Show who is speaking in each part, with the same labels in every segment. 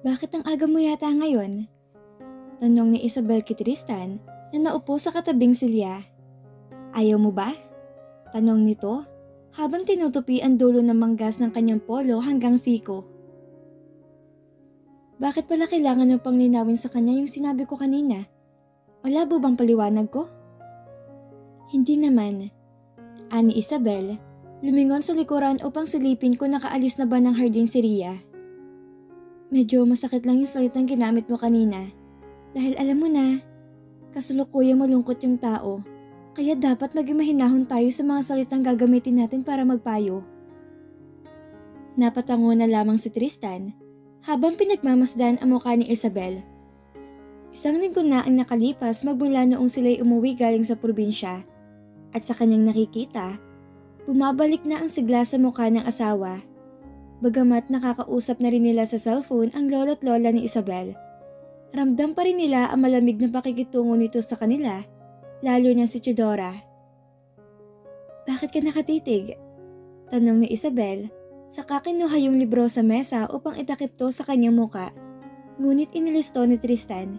Speaker 1: Bakit ang aga mo yata ngayon? Tanong ni Isabel kay Tristan na naupo sa katabing silya. Ayaw mo ba? Tanong nito habang tinutupi ang dulo ng manggas ng kanyang polo hanggang siko. Bakit pala kailangan mo pang linawin sa kanya yung sinabi ko kanina? Malabo bang paliwanag ko? Hindi naman. Ani Isabel, lumingon sa likuran upang silipin kung nakaalis na ba ng hardin si Ria. Medyo masakit lang yung salitang ginamit mo kanina. Dahil alam mo na, kasalukuyang malungkot yung tao. Kaya dapat maging mahinahon tayo sa mga salitang gagamitin natin para magpayo. Napatango na lamang si Tristan habang pinagmamasdan ang mukha ni Isabel. Isang linggo na ang nakalipas magmula noong sila'y umuwi galing sa probinsya. At sa kanyang nakikita, bumabalik na ang sigla sa mukha ng asawa. Bagamat nakakausap na rin nila sa cellphone ang lolo't lola ni Isabel, ramdam pa rin nila ang malamig na pakikitungo nito sa kanila, lalo na si Chidora. Bakit ka nakatitig? Tanong ni Isabel, saka kinuha yung libro sa mesa upang itakip to sa kanyang muka, ngunit inilisto ni Tristan.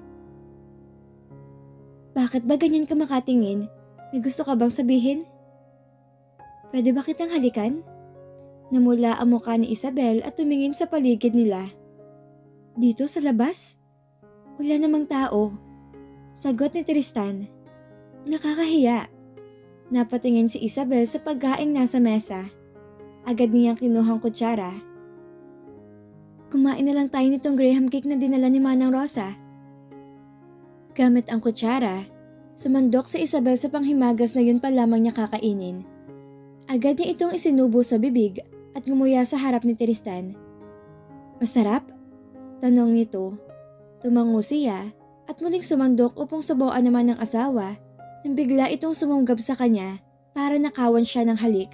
Speaker 1: Bakit ba ganyan ka makatingin? May gusto ka bang sabihin? Pwede ba kitang halikan? Namula ang mukha ni Isabel at tumingin sa paligid nila. Dito sa labas? Wala namang tao. Sagot ni Tristan. Nakakahiya. Napatingin si Isabel sa pagkaing nasa mesa. Agad niyang kinuhang kutsara. Kumain na lang tayo nitong graham cake na dinala ni Manang Rosa. Gamit ang kutsara, sumandok si Isabel sa panghimagas na yun pa lamang niya kakainin. Agad niya itong isinubo sa bibig at ngumuya sa harap ni Tristan. Masarap? Tanong nito. Tumango siya at muling sumandok upang sabuan naman ng asawa nang bigla itong sumunggab sa kanya para nakawan siya ng halik.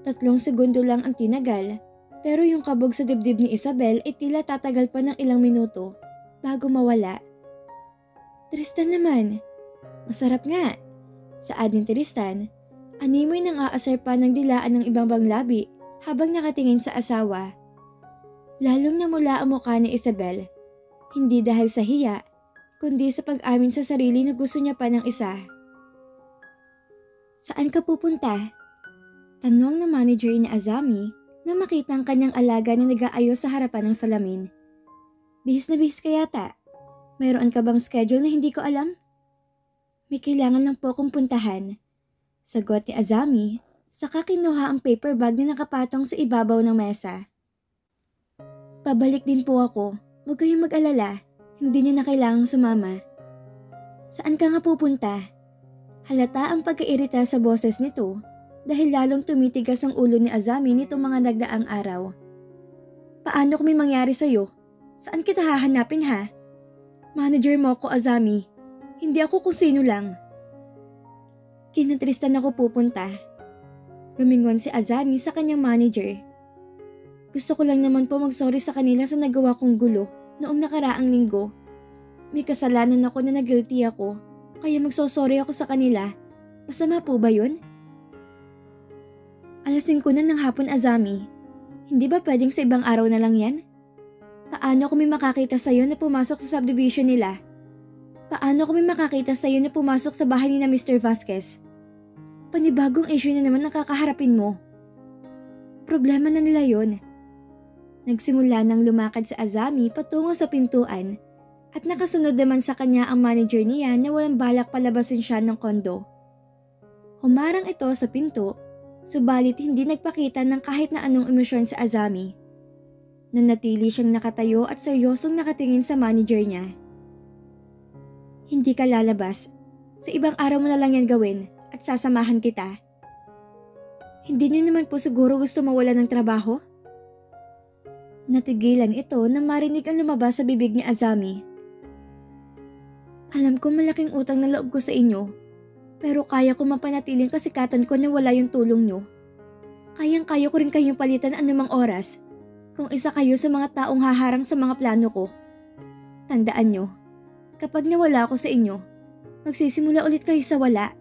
Speaker 1: 3 segundo lang ang tinagal pero yung kabog sa dibdib ni Isabel ay tila tatagal pa ng ilang minuto bago mawala. Tristan naman, masarap nga. Saad ni Tristan. Animoy nang aasar pa ng dilaan ng ibang banglabi habang nakatingin sa asawa. Lalong namula ang mukha ni Isabel, hindi dahil sa hiya, kundi sa pag-amin sa sarili na gusto niya pa ng isa. Saan ka pupunta? Tanong ng manager ni Azami nang makita ang kanyang alaga na nag-aayos sa harapan ng salamin. Bihis na bihis ka yata. Mayroon ka bang schedule na hindi ko alam? May kailangan lang po akong puntahan. Sagot ni Azami, saka kinuha ang paper bag na nakapatong sa ibabaw ng mesa. Pabalik din po ako, huwag kayong mag-alala, hindi niyo na kailangang sumama. Saan ka nga pupunta? Halata ang pagkairita sa boses nito dahil lalong tumitigas ang ulo ni Azami nitong mga nagdaang araw. Paano kung may mangyari sa'yo? Saan kita hahanapin ha? Manager mo ako, Azami. Hindi ako kung sino lang. Kina Tristan ako pupunta. Lumingon si Azami sa kanyang manager. Gusto ko lang naman po mag-sorry sa kanila sa nagawa kong gulo noong nakaraang linggo. May kasalanan ako na nag-guilty ako, kaya magsosorry ako sa kanila. Masama po ba yun? 5:00 na ng hapon, Azami. Hindi ba pwedeng sa ibang araw na lang yan? Paano kung may makakita sa'yo na pumasok sa subdivision nila? Paano kung may makakita sa'yo na pumasok sa bahay ni na Mr. Vasquez? Panibagong issue na naman nakakaharapin mo. Problema na nila yon. Nagsimula nang lumakad sa Azami patungo sa pintuan at nakasunod naman sa kanya ang manager niya na walang balak palabasin siya ng kondo. Humarang ito sa pinto, subalit hindi nagpakita ng kahit na anong emosyon sa Azami. Nanatili siyang nakatayo at seryosong nakatingin sa manager niya. Hindi ka lalabas. Sa ibang araw mo na lang yan gawin at sasamahan kita. Hindi niyo naman po siguro gusto mawala ng trabaho? Natigilan ito nang marinig ang lumabas sa bibig ni Azami. Alam ko malaking utang na loob ko sa inyo, pero kaya ko mapanatiling kasikatan ko na wala yung tulong nyo. Kayang-kaya ko rin kayong palitan anumang oras kung isa kayo sa mga taong haharang sa mga plano ko. Tandaan nyo, kapag nawala ako sa inyo, magsisimula ulit kayo sa wala.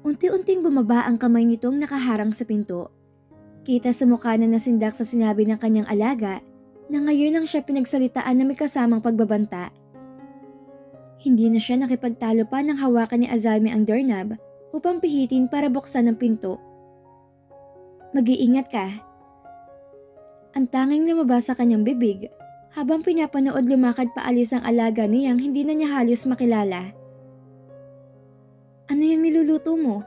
Speaker 1: Unti-unting bumaba ang kamay nitong nakaharang sa pinto. Kita sa mukha na nasindak sa sinabi ng kanyang alaga na ngayon lang siya pinagsalitaan na may kasamang pagbabanta. Hindi na siya nakipagtalo pa nang hawakan ni Azami ang doorknob upang pihitin para buksan ang pinto. Mag-iingat ka. Ang tanging lumabas sa kanyang bibig habang pinapanood lumakad paalis ang alaga niyang hindi na niya halos makilala. Ano yung niluluto mo?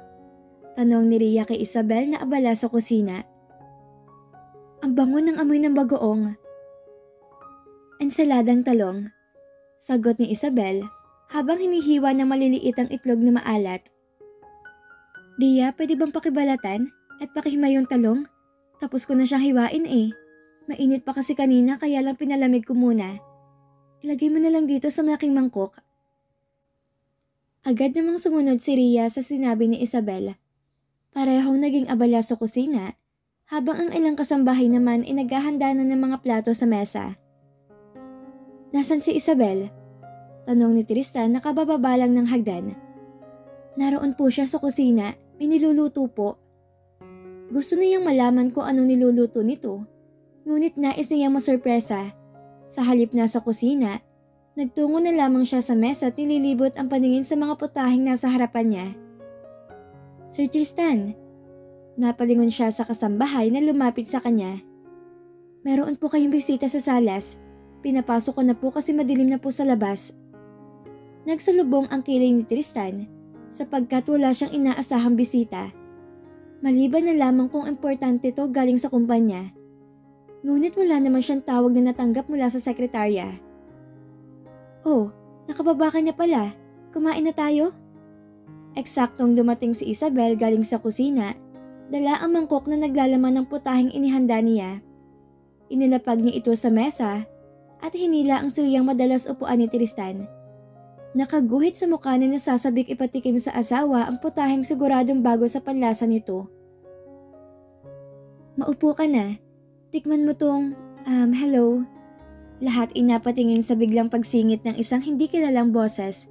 Speaker 1: Tanong ni Rhea kay Isabel na abala sa kusina. Ang bango ng amoy ng bagoong. Ensaladang talong. Sagot ni Isabel habang hinihiwa ng maliliit ang itlog na maalat. Rhea, pwede bang pakibalatan at pakihimay yung talong? Tapos ko na siyang hiwain eh. Mainit pa kasi kanina kaya lang pinalamig ko muna. Ilagay mo na lang dito sa malaking mangkok. Agad namang sumunod si Rhea sa sinabi ni Isabel. Parehong naging abala sa kusina habang ang ilang kasambahay naman ay naghahanda na ng mga plato sa mesa. Nasaan si Isabel? Tanong ni Tristan na kabababa lang ng hagdan. Naroon po siya sa kusina, may niluluto po. Gusto niyang malaman kung anong niluluto nito, ngunit nais niyang masurpresa. Sa halip na sa kusina, nagtungo na lamang siya sa mesa at nililibot ang paningin sa mga putahing nasa harapan niya. Sir Tristan, napalingon siya sa kasambahay na lumapit sa kanya. Meron po kayong bisita sa salas. Pinapasok ko na po kasi madilim na po sa labas. Nagsalubong ang kilay ni Tristan sapagkat wala siyang inaasahang bisita. Maliban na lamang kung importante to galing sa kumpanya. Ngunit wala naman siyang tawag na natanggap mula sa sekretarya. Oh, nakababa ka na pala. Kumain na tayo? Eksaktong dumating si Isabel galing sa kusina, dala ang mangkok na naglalaman ng putahing inihanda niya. Inilapag niya ito sa mesa at hinila ang siliyang madalas upuan ni Tristan. Nakaguhit sa mukha na nasasabik ipatikim sa asawa ang putahing siguradong bago sa panlasa nito. Maupo ka na. Tikman mo tong, hello. Lahat inapatingin sa biglang pagsingit ng isang hindi kilalang boses.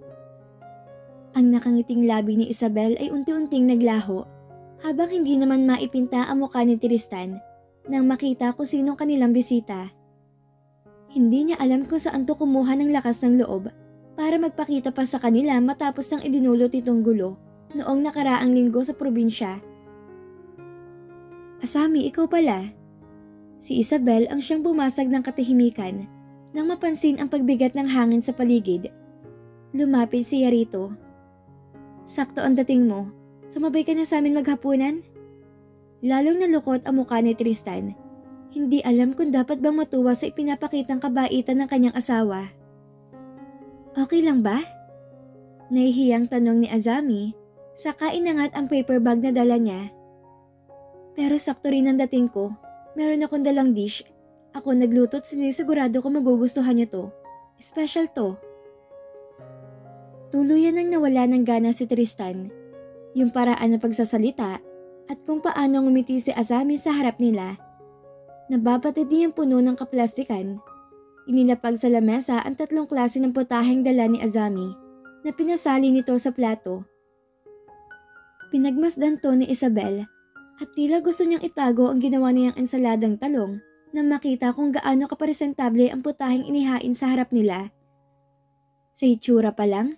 Speaker 1: Ang nakangiting labi ni Isabel ay unti-unting naglaho habang hindi naman maipinta ang mukha ni Tristan nang makita kung sinong kanilang bisita. Hindi niya alam kung saan to kumuha ng lakas ng loob para magpakita pa sa kanila matapos ng idinulot itong gulo noong nakaraang linggo sa probinsya. Asami, ikaw pala. Si Isabel ang siyang bumasag ng katahimikan nang mapansin ang pagbigat ng hangin sa paligid. Lumapit siya rito. Sakto ang dating mo. Sumabay ka na sa amin maghapunan? Lalong nalukot ang mukha ni Tristan. Hindi alam kung dapat bang matuwa sa ipinapakitang kabaitan ng kanyang asawa. Okay lang ba? Nahihiyang tanong ni Azami, saka inangat ang paper bag na dala niya. Pero sakto rin ang dating ko. Meron akong dalang dish. Ako nagluto at sinisigurado ko magugustuhan niyo to. Special to. Tuluyan nang nawala ng gana si Tristan. Yung paraan ng pagsasalita at kung paano ngumiti si Azami sa harap nila. Nababatid niyang puno ng kaplastikan. Inilapag sa lamesa ang 3 klase ng putaheng dala ni Azami na pinasali nito sa plato. Pinagmasdan to ni Isabel at tila gusto niyang itago ang ginawa niyang ensaladang talong nang makita kung gaano kapresentable ang putaheng inihain sa harap nila. Sa itsura pa lang,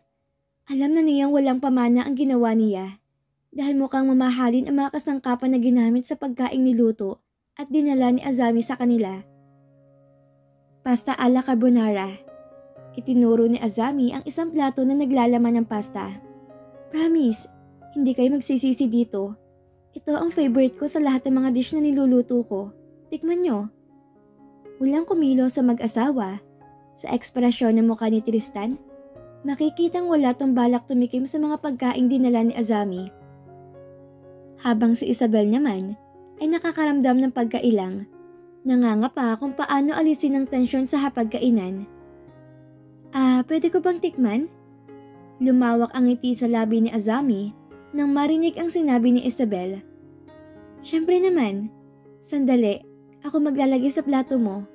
Speaker 1: alam na niyang walang pamana ang ginawa niya dahil mukhang mamahalin ang mga kasangkapan na ginamit sa pagkaing niluto at dinala ni Azami sa kanila. Pasta alla carbonara. Itinuro ni Azami ang isang plato na naglalaman ng pasta. Promise, hindi kayo magsisisi dito. Ito ang favorite ko sa lahat ng mga dish na niluluto ko. Tikman nyo. Walang kumilo sa mag-asawa. Sa ekspresyon ng mukha ni Tristan, makikitang wala tong balak tumikim sa mga pagkaing dinala ni Azami. Habang si Isabel naman ay nakakaramdam ng pagkailang, nangangapa kung paano alisin ang tensyon sa hapagkainan. Pwede ko bang tikman? Lumawak ang ngiti sa labi ni Azami nang marinig ang sinabi ni Isabel. Siyempre naman. Sandali, ako maglalagay sa plato mo.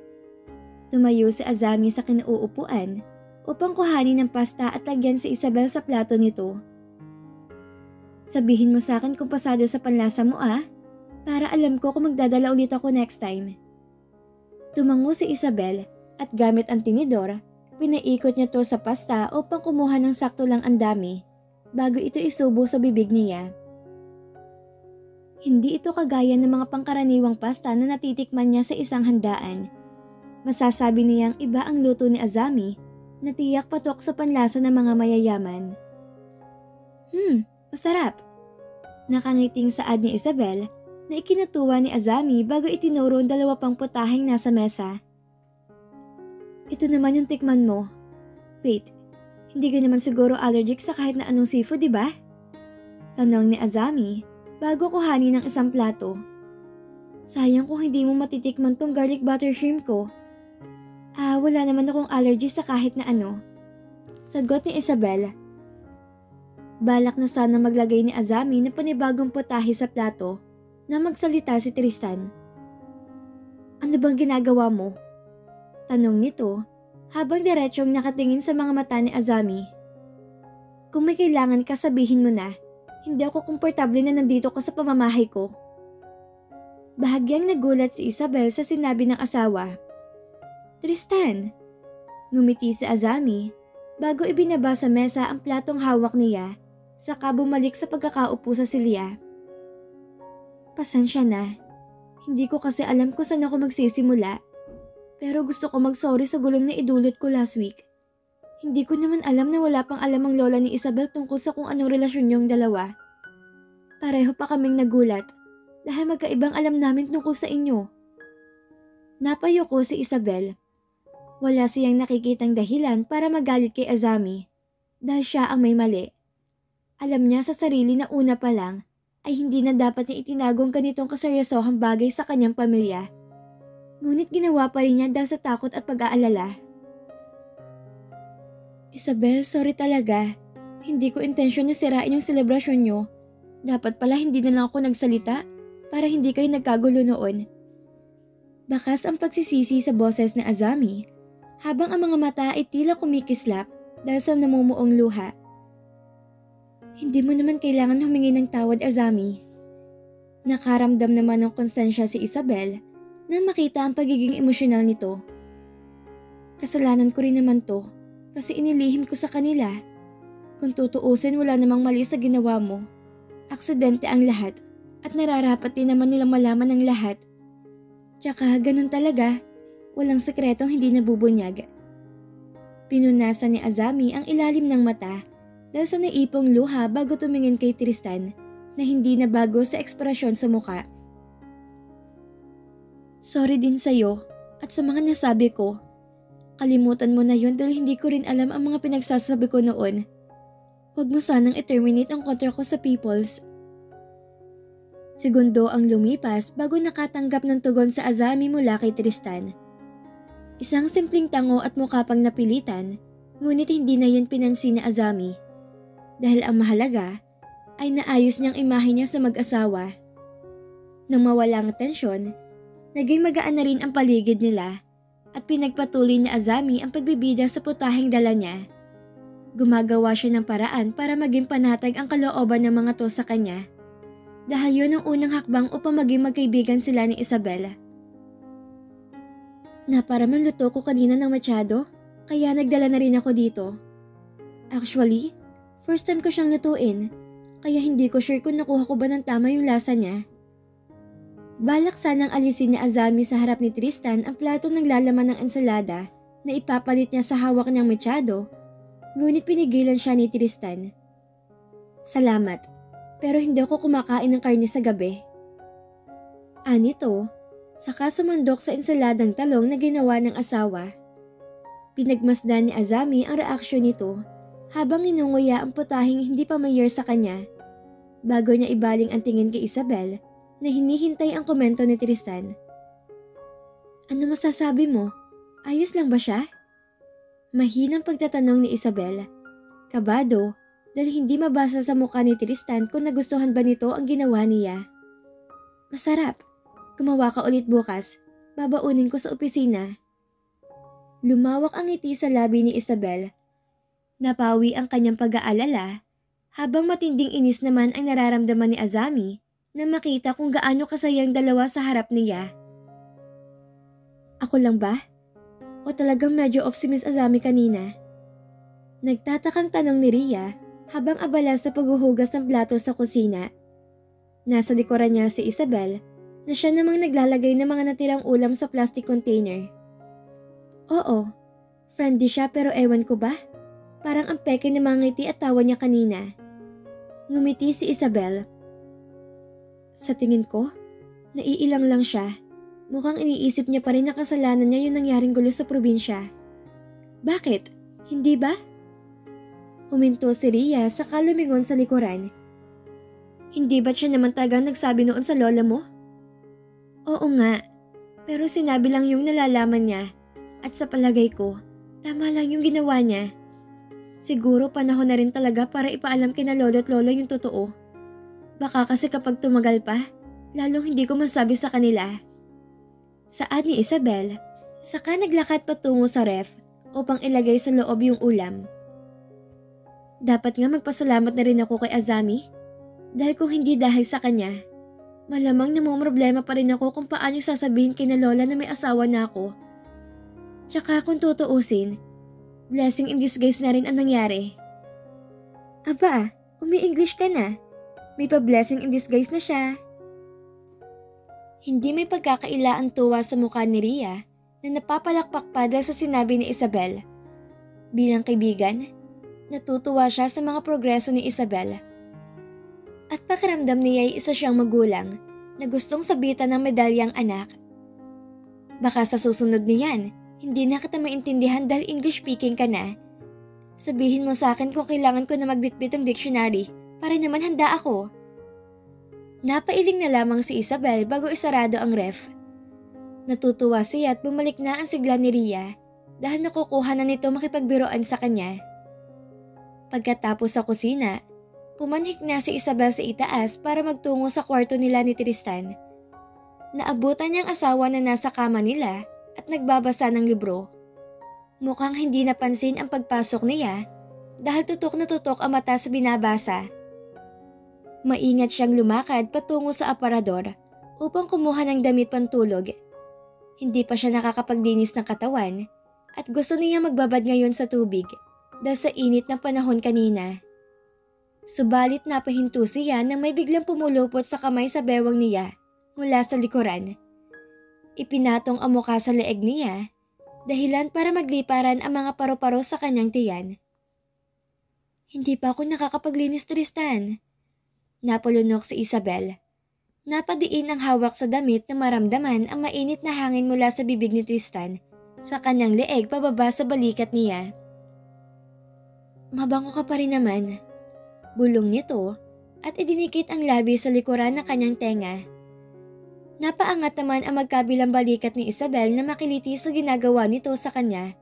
Speaker 1: Tumayo si Azami sa kinauupuan upang kuhanin ng pasta at lagyan si Isabel sa plato nito. Sabihin mo sa akin kung pasado sa panlasa mo para alam ko kung magdadala ulit ako next time. Tumango si Isabel at gamit ang tinidor, pinaikot niya to sa pasta upang kumuha ng sakto lang ang dami bago ito isubo sa bibig niya. Hindi ito kagaya ng mga pangkaraniwang pasta na natitikman niya sa isang handaan. Masasabi niyang iba ang luto ni Azami na tiyak patok sa panlasa ng mga mayayaman. Masarap. Nakangiting saad ni Isabel na ikinatuwa ni Azami bago itinuro ang 2 pang putaheng nasa mesa. Ito naman yung tikman mo. Wait, hindi ka naman siguro allergic sa kahit na anong seafood, di ba? Tanong ni Azami bago kuhanin ng isang plato. Sayang kung hindi mo matitikman tong garlic butter shrimp ko. Wala naman akong allergy sa kahit na ano. Sagot ni Isabel. Balak na sana maglagay ni Azami ng panibagong putahe sa plato na magsalita si Tristan. Ano bang ginagawa mo? Tanong nito habang diretsyong nakatingin sa mga mata ni Azami. Kung may kailangan ka, sabihin mo na. Hindi ako komportable na nandito ka sa pamamahay ko. Bahagyang nagulat si Isabel sa sinabi ng asawa. Tristan! Ngumiti si Azami bago ibinaba sa mesa ang platong hawak niya, saka bumalik sa pagkakaupo sa silya. Pasensya na. Hindi ko kasi alam kung saan ako magsisimula. Pero gusto ko mag-sorry sa gulong na idulot ko last week. Hindi ko naman alam na wala pang alam ang lola ni Isabel tungkol sa kung anong relasyon niyong dalawa. Pareho pa kaming nagulat dahil magkaibang alam namin tungkol sa inyo. Napayuko si Isabel. Wala siyang nakikitang dahilan para magalit kay Azami dahil siya ang may mali. Alam niya sa sarili na una pa lang ay hindi na dapat niya itinagong ganitong kaseryosohang bagay sa kanyang pamilya. Ngunit ginawa pa rin niya dahil sa takot at pag-aalala. Isabel, sorry talaga. Hindi ko intensyon na sirain yung selebrasyon nyo. Dapat pala hindi na lang ako nagsalita para hindi kayo nagkagulo noon. Bakas ang pagsisisi sa boses ni Azami habang ang mga mata ay tila kumikislap dahil sa namumuong luha. Hindi mo naman kailangan humingi ng tawad, Azami. Nakaramdam naman ng konsensya si Isabel na makita ang pagiging emosyonal nito. Kasalanan ko rin naman to. Kasi inilihim ko sa kanila. Kung tutuusin, wala namang mali sa ginawa mo. Aksidente ang lahat at nararapat din naman nilang malaman ang lahat. Tsaka ganun talaga, walang sekretong hindi nabubunyag. Pinunasan ni Azami ang ilalim ng mata dahil sa naipong luha bago tumingin kay Tristan na hindi na bago sa ekspresyon sa muka. Sorry din sa'yo at sa mga nasabi ko. Kalimutan mo na yun dahil hindi ko rin alam ang mga pinagsasabi ko noon. Huwag mo sanang i-terminate ang kontra ko sa Peoples. Segundo ang lumipas bago nakatanggap ng tugon sa Azami mula kay Tristan. Isang simpleng tango at mukha pang napilitan, ngunit hindi na yun pinansin ni Azami. Dahil ang mahalaga ay naayos niyang imahe niya sa mag-asawa. Nang mawala ang tensyon, naging magaan na rin ang paligid nila. At pinagpatuloy ni Azami ang pagbibida sa putaheng dala niya. Gumagawa siya ng paraan para maging panatag ang kalooban ng mga to sa kanya. Dahil yun ang unang hakbang upang maging magkaibigan sila ni Isabel. Naparaman luto ko kanina ng machado, kaya nagdala na rin ako dito. Actually, first time ko siyang lutuin, kaya hindi ko sure kung nakuha ko ba ng tama yung lasa niya. Balak sanang alisin ni Azami sa harap ni Tristan ang plato ng lalaman ng ensalada na ipapalit niya sa hawak niyang mechado, ngunit pinigilan siya ni Tristan. Salamat, pero hindi ako kumakain ng karne sa gabi. Anito, saka sumandok sa ensaladang talong na ginawa ng asawa. Pinagmasdan ni Azami ang reaksyon nito habang inunguya ang putahing hindi pa mayor sa kanya, bago niya ibaling ang tingin kay Isabel na hinihintay ang komento ni Tristan. Ano masasabi mo? Ayos lang ba siya? Mahinang pagtatanong ni Isabel. Kabado dahil hindi mabasa sa mukha ni Tristan kung nagustuhan ba nito ang ginawa niya. Masarap. Gumawa ka ulit bukas. Babaunin ko sa opisina. Lumawak ang ngiti sa labi ni Isabel. Napawi ang kanyang pag-aalala habang matinding inis naman ang nararamdaman ni Azami na makita kung gaano kasayang dalawa sa harap niya. Ako lang ba? O talagang medyo off si Miss Azami kanina? Nagtatakang tanong ni Ria habang abala sa paghuhugas ng plato sa kusina. Nasa likuran niya si Isabel na siya namang naglalagay ng mga natirang ulam sa plastic container. Oo, friendly siya pero ewan ko ba? Parang ang peke ng mga ngiti at tawa niya kanina. Ngumiti si Isabel. Sa tingin ko, naiilang lang siya. Mukhang iniisip niya pa rin na kasalanan niya yung nangyaring gulo sa probinsya. Bakit? Hindi ba? Huminto si Ria saka lumingon sa likuran. Hindi ba't siya naman tagang nagsabi noon sa lola mo? Oo nga, pero sinabi lang yung nalalaman niya at sa palagay ko, tama lang yung ginawa niya. Siguro panahon na rin talaga para ipaalam kina lolo at lola yung totoo. Baka kasi kapag tumagal pa, lalong hindi ko masabi sa kanila. Saad ni Isabel, saka naglakad patungo sa ref upang ilagay sa loob yung ulam. Dapat nga magpasalamat na rin ako kay Azami. Dahil kung hindi dahil sa kanya, malamang namumroblema pa rin ako kung paano sasabihin kina lola na may asawa na ako. Tsaka kung tutuusin, blessing in disguise na rin ang nangyari. Aba, umi-English ka na. May pa-blessing in disguise na siya. Hindi may pagkakaila ang tuwa sa mukha ni Ria na napapalakpak pa dahil sa sinabi ni Isabel. Bilang kaibigan, natutuwa siya sa mga progreso ni Isabel. At pakiramdam niya ay isa siyang magulang na gustong sabitan ng medalyang anak. Baka sa susunod niyan, hindi na kita maintindihan dahil English speaking ka na. Sabihin mo sa akin kung kailangan ko na magbitbit ng dictionary para naman handa ako. Napailing na lamang si Isabel bago isarado ang ref. Natutuwa siya at bumalik na ang sigla ni Ria dahil nakukuha na nito makipagbiroan sa kanya. Pagkatapos sa kusina, pumanhik na si Isabel sa itaas para magtungo sa kwarto nila ni Tristan. Naabutan niyang asawa na nasa kama nila at nagbabasa ng libro. Mukhang hindi napansin ang pagpasok niya dahil tutok na tutok ang mata sa binabasa. Maingat siyang lumakad patungo sa aparador upang kumuha ng damit pantulog. Hindi pa siya nakakapaglinis ng katawan at gusto niya magbabad ngayon sa tubig dahil sa init ng panahon kanina. Subalit napahinto siya nang may biglang pumulupot sa kamay sa bewang niya mula sa likuran. Ipinatong ang mukha sa leeg niya, dahilan para magliparan ang mga paru-paro sa kanyang tiyan. Hindi pa ako nakakapaglinis, Tristan. Napulunok si Isabel. Napadiin ang hawak sa damit na maramdaman ang mainit na hangin mula sa bibig ni Tristan sa kanyang leeg pababa sa balikat niya. Mabango ka pa rin naman. Bulong nito at idinikit ang labi sa likuran ng kanyang tenga. Napaangat naman ang magkabilang balikat ni Isabel na makiliti sa ginagawa nito sa kanya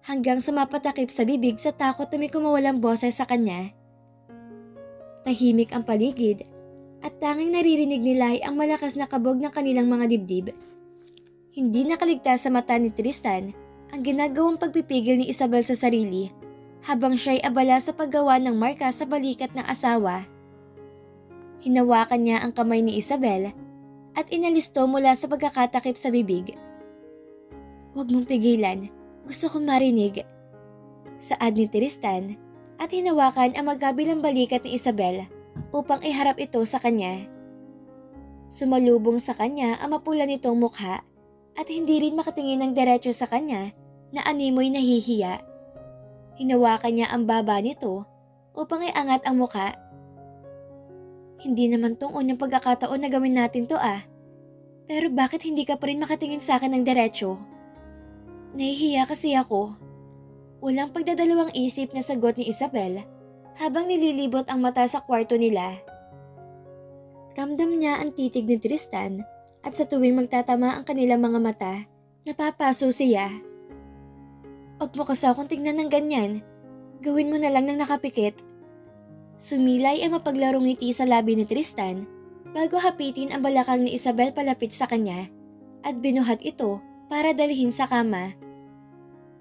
Speaker 1: hanggang sa mapatakip sa bibig sa takot na may kumawalang boses sa kanya. Tahimik ang paligid at tanging naririnig nila ay ang malakas na kabog ng kanilang mga dibdib. Hindi nakaligtas sa mata ni Tristan ang ginagawang pagpipigil ni Isabel sa sarili habang siya'y abala sa paggawa ng marka sa balikat ng asawa. Hinawakan niya ang kamay ni Isabel at inalisto mula sa pagkakatakip sa bibig. Huwag mong pigilan, gusto kong marinig. Saad ni Tristan at hinawakan ang magkabilang balikat ni Isabel upang iharap ito sa kanya. Sumalubong sa kanya ang mapula nitong mukha at hindi rin makatingin ng diretso sa kanya na animoy nahihiya. Hinawakan niya ang baba nito upang iangat ang mukha. Hindi naman tong unang pagkakataon na gawin natin to Pero bakit hindi ka pa rin makatingin sa akin ng diretso? Nahihiya kasi ako. Walang pagdadalawang isip na sagot ni Isabel habang nililibot ang mata sa kwarto nila. Ramdam niya ang titig ni Tristan at sa tuwing magtatama ang kanilang mga mata, napapaso siya. Huwag mo kasi akong tignan ng ganyan. Gawin mo na lang ng nakapikit. Sumilay ang mapaglarong ngiti sa labi ni Tristan bago hapitin ang balakang ni Isabel palapit sa kanya at binuhat ito para dalhin sa kama.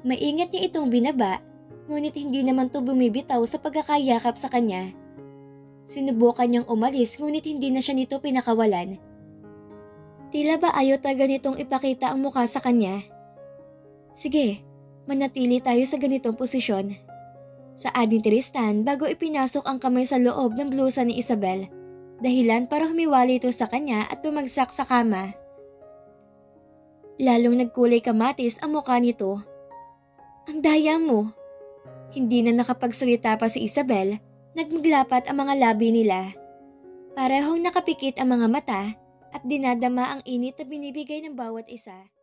Speaker 1: Maingat niya itong binaba, ngunit hindi naman to bumibitaw sa pagkakayakap sa kanya. Sinubukan niyang umalis ngunit hindi na siya nito pinakawalan. Tila ba ayaw talaga nitong ipakita ang mukha sa kanya. Sige, manatili tayo sa ganitong posisyon. Saad ni Tristan bago ipinasok ang kamay sa loob ng blusa ni Isabel, dahilan para humiwalay ito sa kanya at bumagsak sa kama. Lalong nagkulay kamatis ang mukha nito. Ang daya mo! Hindi na nakapagsalita pa si Isabel, nagmaglapat ang mga labi nila. Parehong nakapikit ang mga mata at dinadama ang init na binibigay ng bawat isa.